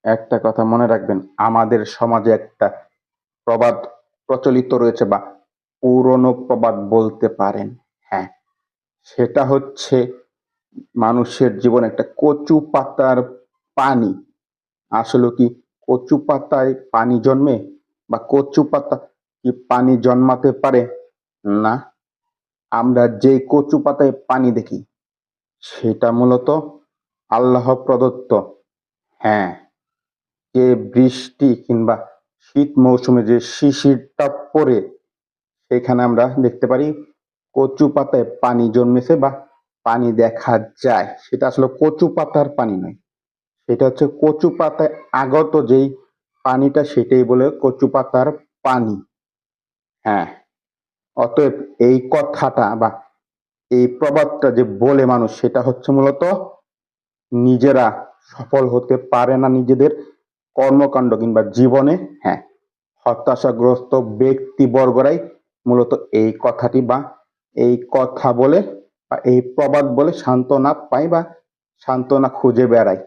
একটা কথা মনে রাখবেন, আমাদের সমাজে একটা প্রবাদ প্রচলিত রয়েছে, বা পুরনো প্রবাদ বলতে পারেন। হ্যাঁ, সেটা হচ্ছে মানুষের জীবনে একটা কচু পাতার পানি। আসলে কি কচু পাতায় পানি জন্মে, বা কচু পাতা কি পানি জন্মাতে পারে? না। আমরা যে কচু পাতায় পানি দেখি সেটা মূলত আল্লাহ প্রদত্ত। হ্যাঁ, যে বৃষ্টি কিংবা শীত মৌসুমে যে শিশিরটা পড়ে, সেখানে আমরা দেখতে পারি কচু পাতায় পানি জন্মেছে বা পানি দেখা যায়। সেটা আসলে কচু পাতার পানি নয়, সেটা হচ্ছে কচু পাতায় আগত যেই পানিটা, সেটাই বলে কচু পাতার পানি। হ্যাঁ, অতএব এই কথাটা বা এই প্রবাদটা যে বলে মানুষ, সেটা হচ্ছে মূলত নিজেরা সফল হতে পারে না নিজেদের কর্মকাণ্ড কিংবা জীবনে। হ্যাঁ, হতাশাগ্রস্ত ব্যক্তিবর্গরাই মূলত এই কথাটি বা এই কথা বলে বা এই প্রবাদ বলে সান্ত্বনা পায় বা সান্ত্বনা খুঁজে বেড়ায়।